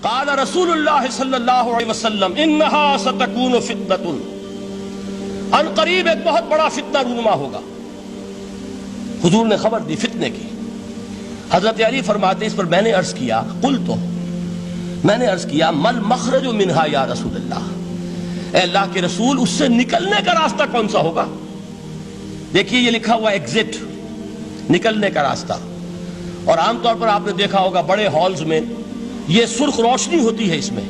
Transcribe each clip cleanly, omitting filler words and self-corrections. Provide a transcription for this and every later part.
قال رسول اللہ صلی اللہ علیہ وسلم انہا ستکون فتنۃ، ان قریب ایک بہت بڑا فتنہ رونما ہوگا۔ حضور نے خبر دی فتنے کی۔ حضرت علی فرماتے اس پر میں نے عرض کیا، میں نے عرض کیا مل مخرج منہا یا رسول اللہ، اے اللہ کے رسول اس سے نکلنے کا راستہ کون سا ہوگا؟ دیکھیے یہ لکھا ہوا ایگزٹ، نکلنے کا راستہ، اور عام طور پر آپ نے دیکھا ہوگا بڑے ہالز میں یہ سرخ روشنی ہوتی ہے، اس میں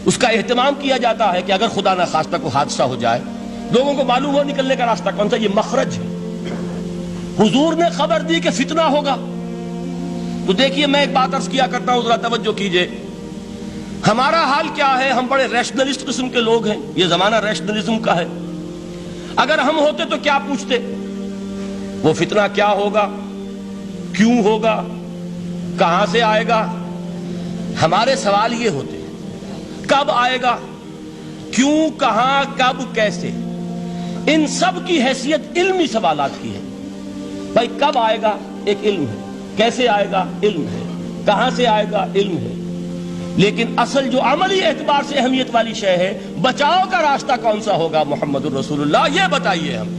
اس کا اہتمام کیا جاتا ہے کہ اگر خدا نہ خواستہ کوئی حادثہ ہو جائے لوگوں کو معلوم ہو نکلنے کا راستہ کون سا، یہ مخرج ہے۔ حضور نے خبر دی کہ فتنہ ہوگا۔ تو دیکھیے میں ایک بات عرض کیا کرتا ہوں، ذرا توجہ کیجئے، ہمارا حال کیا ہے؟ ہم بڑے ریشنلسٹ قسم کے لوگ ہیں، یہ زمانہ ریشنلزم کا ہے۔ اگر ہم ہوتے تو کیا پوچھتے؟ وہ فتنہ کیا ہوگا، کیوں ہوگا، کہاں سے آئے گا؟ ہمارے سوال یہ ہوتے ہیں، کب آئے گا، کیوں، کہاں، کب، کیسے؟ ان سب کی حیثیت علمی سوالات کی ہے۔ بھائی کب آئے گا ایک علم ہے، کیسے آئے گا علم ہے، کہاں سے آئے گا علم ہے، لیکن اصل جو عملی اعتبار سے اہمیت والی شے ہے، بچاؤ کا راستہ کون سا ہوگا محمد الرسول اللہ، یہ بتائیے ہم۔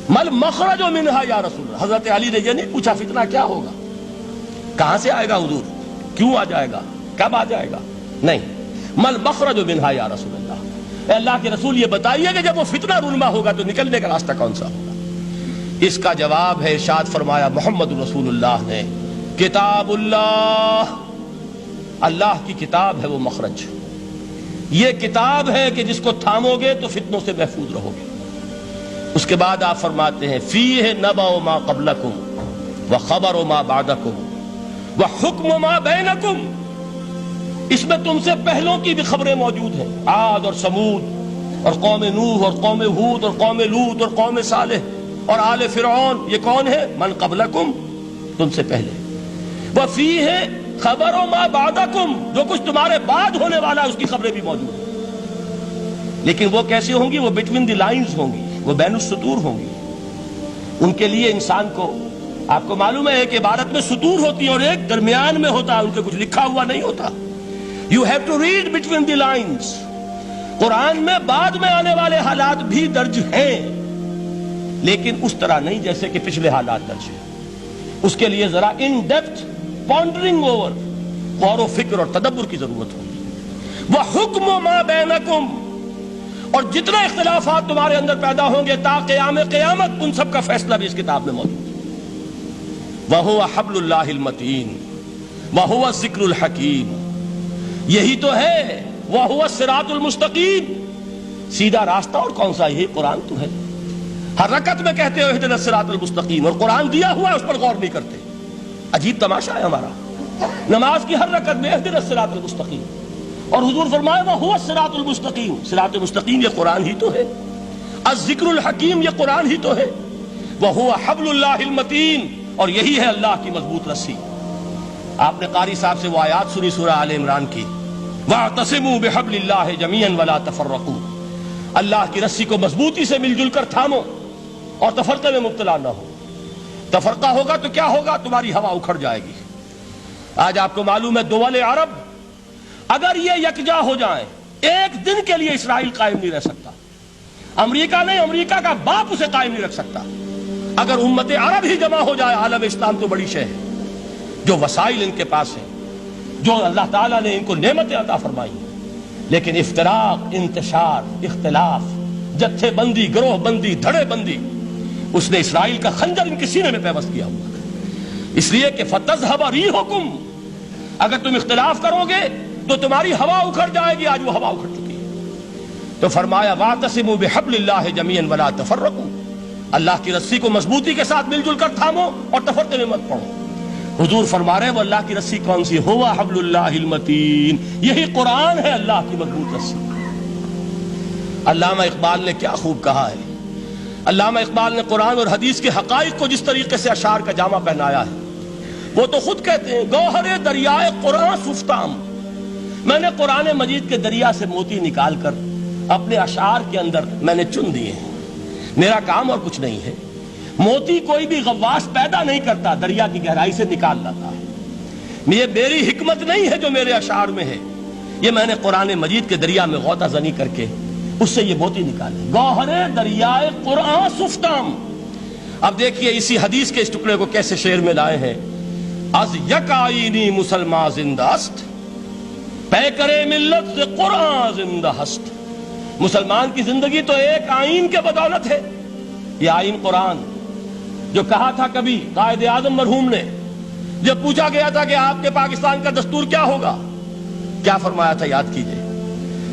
مل مخرج منہا یا رسول اللہ، حضرت علی نے یہ نہیں پوچھا فتنہ کیا ہوگا، کہاں سے آئے گا حضور، کیوں آ جائے گا، کب آ جائے گا، نہیں، مل مخرج منہا یا رسول اللہ، اے اللہ کے رسول یہ بتائیے کہ جب وہ فتنہ رونما ہوگا تو نکلنے کا راستہ کون سا ہوگا؟ اس کا جواب ہے، ارشاد فرمایا محمد رسول اللہ نے، کتاب اللہ، اللہ کی کتاب ہے وہ مخرج، یہ کتاب ہے کہ جس کو تھامو گے تو فتنوں سے محفوظ رہو گے۔ اس کے بعد آپ فرماتے ہیں فیہ نبأ ما قبلکم وخبر ما بعدکم وحکم ما بینکم، اس میں تم سے پہلوں کی بھی خبریں موجود ہیں، عاد اور سمود اور قوم نوح اور قوم ہود اور قوم لوط اور قوم صالح اور آل فرعون، یہ کون ہے؟ من قبلکم، تم سے پہلے، وفیہ خبر ما بعدکم، جو کچھ تمہارے بعد ہونے والا ہے اس کی خبریں بھی موجود ہیں، لیکن وہ کیسے ہوں گی؟ وہ بٹوین دی لائنز ہوں گی، وہ بین السطور ہوں گی۔ ان کے لیے انسان کو، آپ کو معلوم ہے کہ عبارت میں سطور ہوتی ہیں اور ایک درمیان میں ہوتا ہے، ان کے کچھ لکھا ہوا نہیں ہوتا۔ You have to read between the lines۔ قرآن میں بعد میں آنے والے حالات بھی درج ہیں، لیکن اس طرح نہیں جیسے کہ پچھلے حالات درج ہیں۔ اس کے لیے ذرا ان ڈیپتھ پونڈرنگ اوور، غور و فکر اور تدبر کی ضرورت ہوگی۔ وَحُکْمُ مَا بَيْنَكُمْ، اور جتنے اختلافات تمہارے اندر پیدا ہوں گے تا قیام قیامت، ان سب کا فیصلہ بھی اس کتاب میں موجود ہے۔ وَهُوَ حَبْلُ اللَّهِ الْمَتِينُ وَهُوَ الذِّكْرُ الْحَكِيمُ، یہی تو ہے وَهُوَ الصِّرَاطُ الْمُسْتَقِيمُ، سیدھا راستہ، اور کون سا؟ یہی قرآن تو ہے۔ ہر رکعت میں کہتے ہو اهْدِنَا الصِّرَاطَ الْمُسْتَقِيمُ، اور قرآن دیا ہوا ہے اس پر غور نہیں کرتے۔ عجیب تماشا ہے ہمارا، نماز کی ہر رکعت میں اهْدِنَا الصِّرَاطَ الْمُسْتَقِيمُ، اور حضور فرمائے وَهُوَ الصِّرَاطُ الْمُسْتَقِيمُ، صراط مستقیم یہ قرآن ہی تو ہے، الذکر الحکیم یہ قرآن ہی تو ہے، وَهُوَ حَبْلُ اللَّهِ الْمَتِينُ، اور یہی ہے اللہ کی مضبوط رسی۔ آپ نے قاری صاحب سے وہ آیات سنی سورہ آل عمران کی، وَاعْتَصِمُوا بِحَبْلِ اللَّهِ جَمِيعًا وَلَا تَفَرَّقُوا، اللہ کی رسی کو مضبوطی سے مل جل کر تھامو اور تفرقے میں مبتلا نہ ہو۔ تفرقہ ہوگا تو کیا ہوگا؟ تمہاری ہوا اکھڑ جائے گی۔ آج آپ کو معلوم ہے دول عرب اگر یہ یکجا ہو جائیں، ایک دن کے لیے اسرائیل قائم نہیں رہ سکتا، امریکہ نہیں، امریکہ کا باپ اسے قائم نہیں رکھ سکتا۔ اگر امت عرب ہی جمع ہو جائے، عالم اسلام تو بڑی شے ہے، جو وسائل ان کے پاس ہیں، جو اللہ تعالیٰ نے ان کو نعمتیں عطا فرمائی ہیں، لیکن افتراق، انتشار، اختلاف، جتھے بندی، گروہ بندی، دھڑے بندی، اس نے اسرائیل کا خنجر ان کے سینے میں پیوست کیا ہوا ہے۔ اس لیے کہ فَتَذْهَبَ رِيحُكُمْ، اگر تم اختلاف کرو گے تو تمہاری ہوا اکھڑ جائے گی، آج وہ ہوا اکھڑ چکی ہے۔ تو فرمایا وَاعْتَصِمُوا بِحَبْلِ اللَّهِ جَمِيعًا وَلَا تَفَرَّقُوا، اللہ کی رسی کو مضبوطی کے ساتھ مل جل کر تھامو اور تفرقے میں مت پڑو۔ حضور فرما رہے ہیں وہ اللہ کی رسی کون سی؟ ہوا حبل اللہ المتین، یہی قرآن ہے اللہ کی مضبوط رسی۔ علامہ اقبال نے کیا خوب کہا ہے، علامہ اقبال نے قرآن اور حدیث کے حقائق کو جس طریقے سے اشعار کا جامع پہنایا ہے، وہ تو خود کہتے ہیں گوہر دریائے قرآن سفتام، میں نے قرآن مجید کے دریا سے موتی نکال کر اپنے اشعار کے اندر میں نے چن دیے ہیں، میرا کام اور کچھ نہیں ہے۔ موتی کوئی بھی غواص پیدا نہیں کرتا، دریا کی گہرائی سے نکال لاتا ہے، یہ میری حکمت نہیں ہے جو میرے اشعار میں ہے، یہ میں نے قرآن مجید کے دریا میں غوطہ زنی کر کے اس سے یہ موتی نکالے، گوہر دریائے قرآن سفتام۔ اب دیکھیے اسی حدیث کے اس ٹکڑے کو کیسے شعر میں لائے ہیں۔ از یک آئینی مسلمان زندہ است، پے کرے ملت سے قرآن زندہ ہست۔ مسلمان کی زندگی تو ایک آئین کے بدولت ہے، یہ آئین قرآن، جو کہا تھا کبھی قائد اعظم مرحوم نے جب پوچھا گیا تھا کہ آپ کے پاکستان کا دستور کیا ہوگا، کیا فرمایا تھا، یاد کیجئے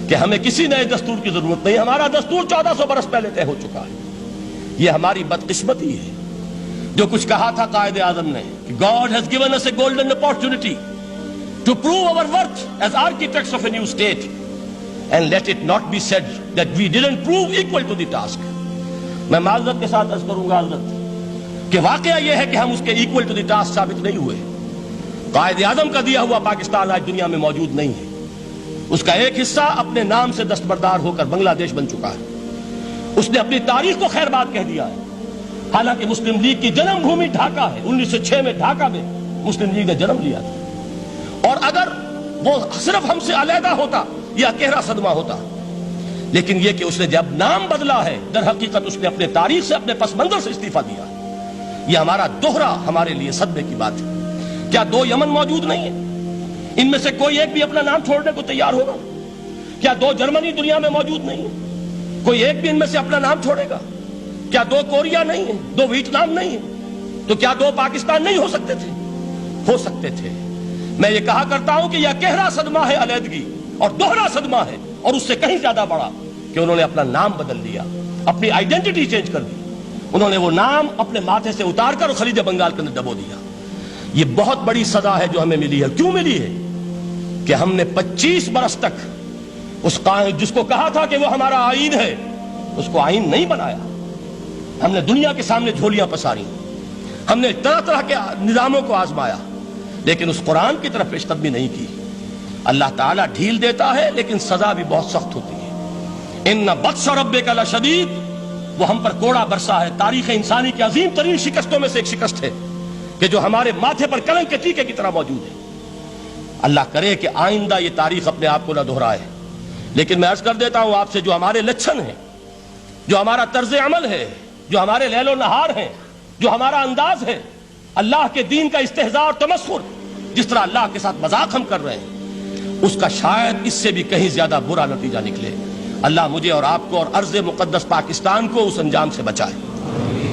کہ ہمیں کسی نئے دستور کی ضرورت نہیں، ہمارا دستور 1400 برس پہلے طے ہو چکا ہے۔ یہ ہماری بدقسمتی ہے جو کچھ کہا تھا قائد اعظم نے کہ God has given us a golden opportunity to prove our worth as architects of a new state, and let it not be said that we didn't prove equal to the task۔ میں معذرت کے ساتھ عرض کروں گا حضرت کہ واقعہ یہ ہے کہ ہم اس کے ایکول ٹو دی ٹاسک ثابت نہیں ہوئے۔ قائد اعظم کا دیا ہوا پاکستان آج دنیا میں موجود نہیں ہے، اس کا ایک حصہ اپنے نام سے دستبردار ہو کر بنگلہ دیش بن چکا ہے، اس نے اپنی تاریخ کو خیر بات کہہ دیا ہے، حالانکہ مسلم لیگ کی جنم بھومی ڈھاکہ ہے، 1906 میں ڈھاکہ میں مسلم لیگ نے جنم لیا تھا، اور اگر وہ صرف ہم سے علیحدہ ہوتا یہ گہرا صدمہ ہوتا، لیکن یہ کہ اس نے جب نام بدلا ہے در حقیقت اس نے اپنے تاریخ سے، اپنے پس منظر سے استعفیٰ دیا ہے۔ یہ ہمارا دوہرا ہمارے لیے صدمے کی بات ہے۔ کیا 2 یمن موجود نہیں ہے؟ ان میں سے کوئی ایک بھی اپنا نام چھوڑنے کو تیار ہوگا؟ کیا 2 جرمنی دنیا میں موجود نہیں ہے؟ کوئی ایک بھی ان میں سے اپنا نام چھوڑے گا؟ کیا 2 کوریا نہیں ہے؟ 2 ویتنام نہیں ہے؟ تو کیا 2 پاکستان نہیں ہو سکتے تھے؟ ہو سکتے تھے۔ میں یہ کہا کرتا ہوں کہ یہ گہرا صدمہ ہے علیحدگی، اور دوہرا صدمہ ہے، اور اس سے کہیں زیادہ بڑا کہ انہوں نے اپنا نام بدل دیا، اپنی آئیڈینٹی چینج کر دی، انہوں نے وہ نام اپنے ماتھے سے اتار کر خلیج بنگال کے اندر دبو دیا۔ یہ بہت بڑی سزا ہے جو ہمیں ملی ہے۔ کیوں ملی ہے؟ کہ ہم نے 25 برس تک اس قائد جس کو کہا تھا کہ وہ ہمارا آئین ہے، اس کو آئین نہیں بنایا۔ ہم نے دنیا کے سامنے جھولیاں پساری، ہم نے طرح طرح کے نظاموں کو آزمایا، لیکن اس قرآن کی طرف پیش قدمی نہیں کی۔ اللہ تعالیٰ ڈھیل دیتا ہے لیکن سزا بھی بہت سخت ہوتی ہے۔ ان بطش ربک لشدید، وہ ہم پر کوڑا برسا ہے۔ تاریخ انسانی کی عظیم ترین شکستوں میں سے ایک شکست ہے کہ جو ہمارے ماتھے پر کلنک کے ٹیکے کی طرح موجود ہے۔ اللہ کرے کہ آئندہ یہ تاریخ اپنے آپ کو نہ دہرائے، لیکن میں عرض کر دیتا ہوں آپ سے، جو ہمارے لچھن ہیں، جو ہمارا طرز عمل ہے، جو ہمارے لیل و نہار ہیں، جو ہمارا انداز ہے، اللہ کے دین کا استہزاء اور تمسخر، جس طرح اللہ کے ساتھ مذاق ہم کر رہے ہیں، اس کا شاید اس سے بھی کہیں زیادہ برا نتیجہ نکلے۔ اللہ مجھے اور آپ کو اور ارض مقدس پاکستان کو اس انجام سے بچائے،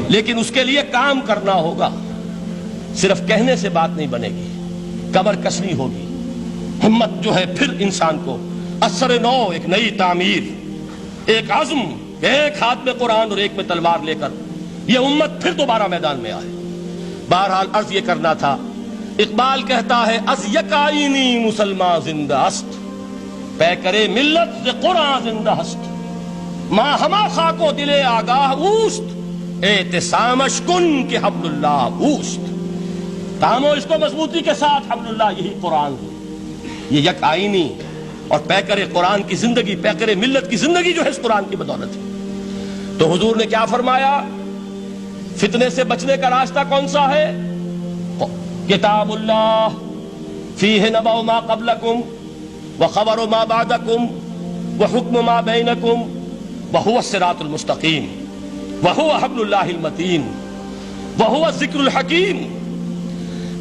لیکن اس کے لیے کام کرنا ہوگا۔ صرف کہنے سے بات نہیں بنے گی، کمر کسنی ہوگی، ہمت جو ہے پھر انسان کو اثر نو، ایک نئی تعمیر، ایک عزم، ایک ہاتھ میں قرآن اور ایک میں تلوار لے کر یہ امت پھر دوبارہ میدان میں آئے۔ بہرحال عرض یہ کرنا تھا، اقبال کہتا ہے از یک آئینی مسلمان زندہ است، پے کرے ملت سے قرآن زندہ ہست، ماں ہما خاک و دل آگاہ اوست، اعتصامش کن کہ حبل اللہ اوست۔ تامو اس کو مضبوطی کے ساتھ، حبل اللہ یہی قرآن ہے۔ یہ یک آئینی اور پیکر قرآن کی زندگی، پیکر ملت کی زندگی جو ہے اس قرآن کی بدولت ہے۔ تو حضور نے کیا فرمایا؟ فتنے سے بچنے کا راستہ کون سا ہے؟ کتاب اللہ فیہ نبأ ما قبلکم وخبر ما بعدکم وحکم ما بینکم وہو الصراط المستقیم وہو حبل اللہ المتین وہو الذکر الحکیم۔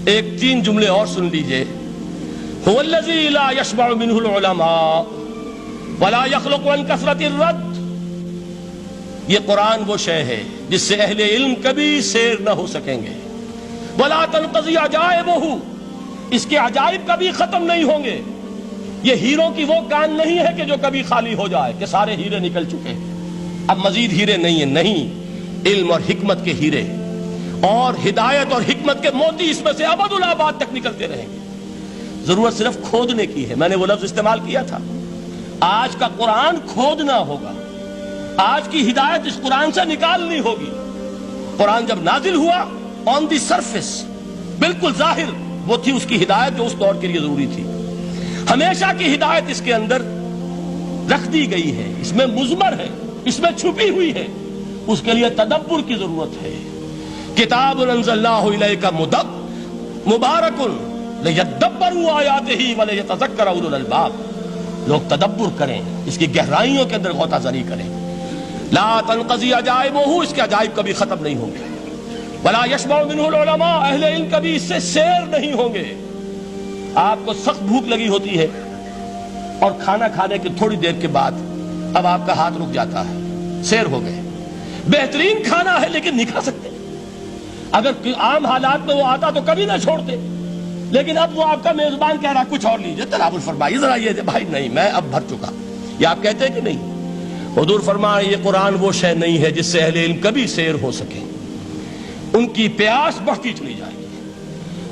ایک 3 جملے اور سن لیجئے۔ هو الذی لا یشبع منہ العلماء ولا یخلق عن کثرت الرد۔ یہ قرآن وہ شے ہے جس سے اہل علم کبھی سیر نہ ہو سکیں گے۔ ولا تنقضی عجائبہ، اس کے عجائب کبھی ختم نہیں ہوں گے۔ یہ ہیروں کی وہ کان نہیں ہے کہ جو کبھی خالی ہو جائے کہ سارے ہیرے نکل چکے اب مزید ہیرے نہیں ہیں، نہیں، علم اور حکمت کے ہیرے اور ہدایت اور حکمت کے موتی اس میں سے ابد الآباد تک نکلتے رہیں گے۔ ضرورت صرف کھودنے کی ہے۔ میں نے وہ لفظ استعمال کیا تھا، آج کا قرآن کھودنا ہوگا، آج کی ہدایت اس قرآن سے نکالنی ہوگی۔ قرآن جب نازل ہوا آن دی سرفیس، بالکل ظاہر وہ تھی اس کی ہدایت جو اس دور کے لیے ضروری تھی۔ ہمیشہ کی ہدایت اس کے اندر رکھ دی گئی ہے، اس میں مضمر ہے، اس میں چھپی ہوئی ہے، اس کے لیے تدبر کی ضرورت ہے۔ کتاب انزلناہ الیک مبارک لَيَدَّبَّرُوا آیَاتِهِ وَلَيَتَذَكَّرَ أُولُو الْأَلْبَابِ، لوگ تدبر کریں، اس کی گہرائیوں کے اندر غوطہ زنی کریں۔ لا تنقضی عجائبہ، اس کے عجائب کبھی ختم نہیں ہوں گے۔ ولا یشبع منہ العلماء، اہل علم کبھی اس سے سیر نہیں ہوں گے۔ آپ کو سخت بھوک لگی ہوتی ہے اور کھانا کھانے کے تھوڑی دیر کے بعد اب آپ کا ہاتھ رک جاتا ہے، سیر ہو گئے، بہترین کھانا ہے لیکن نہیں کھا سکتے۔ اگر عام حالات میں وہ آتا تو کبھی نہ چھوڑتے، لیکن اب وہ آپ کا میزبان کہہ رہا کچھ اور لیجئے، تناول فرمائیے ذرا یہ بھائی نہیں میں اب بھر چکا، یہ آپ کہتے ہیں کہ نہیں؟ حضور فرمائے یہ قرآن وہ شے نہیں ہے جس سے اہل علم کبھی سیر ہو سکے، ان کی پیاس بڑھتی چلی جائے گی،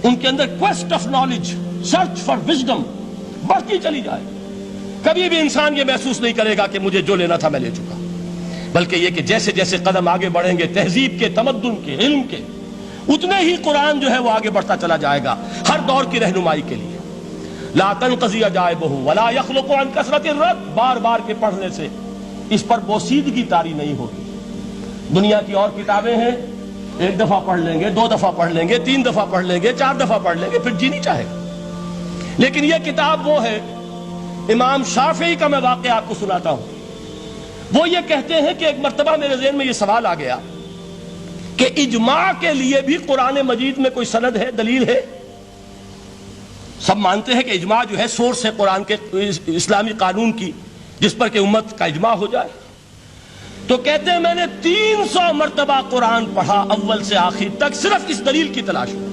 ان کے اندر quest of knowledge, search for wisdom بڑھتی چلی جائے گی۔ کبھی بھی انسان یہ محسوس نہیں کرے گا کہ مجھے جو لینا تھا میں لے چکا، بلکہ یہ کہ جیسے جیسے قدم آگے بڑھیں گے تہذیب کے، تمدن کے، علم کے، اتنے ہی قرآن جو ہے وہ آگے بڑھتا چلا جائے گا ہر دور کی رہنمائی کے لیے۔ لا تنقضی عجائبہ ولا یخلق عن کثرت الرد، بار بار کے پڑھنے سے اس پر بوسیدگی طاری نہیں ہوگی۔ دنیا کی اور کتابیں ہیں، ایک دفعہ پڑھ لیں گے، دو دفعہ پڑھ لیں گے، تین دفعہ پڑھ لیں گے، چار دفعہ پڑھ لیں گے، پھر جی نہیں چاہے گا۔ لیکن یہ کتاب وہ ہے، امام شافعی کا میں واقعہ آپ کو سناتا ہوں۔ وہ یہ کہتے ہیں کہ ایک مرتبہ میرے ذہن میں یہ سوال آ گیا کہ اجماع کے لیے بھی قرآن مجید میں کوئی سند ہے، دلیل ہے؟ سب مانتے ہیں کہ اجماع جو ہے سورس ہے قرآن کے، اسلامی قانون کی، جس پر کہ امت کا اجماع ہو جائے۔ تو کہتے ہیں میں نے 300 مرتبہ قرآن پڑھا اول سے آخر تک، صرف اس دلیل کی تلاش میں۔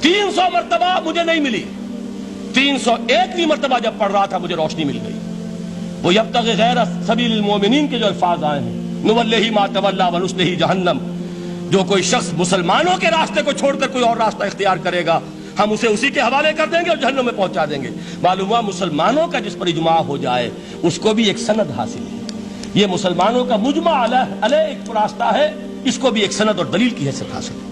300 مرتبہ مجھے نہیں ملی، 301ویں مرتبہ جب پڑھ رہا تھا مجھے روشنی مل گئی۔ وہ یبتغی غیر سبیل المومنین کے جو الفاظ آئے ہیں، نولہ ما تولی ونصلہ جہنم، جو کوئی شخص مسلمانوں کے راستے کو چھوڑ کر کوئی اور راستہ اختیار کرے گا ہم اسے اسی کے حوالے کر دیں گے اور جہنم میں پہنچا دیں گے۔ معلوم ہوا مسلمانوں کا جس پر اجماع ہو جائے اس کو بھی ایک سند حاصل ہے۔ یہ مسلمانوں کا مجمع علیہ ایک راستہ ہے، اس کو بھی ایک سند اور دلیل کی حیثیت حاصل ہے۔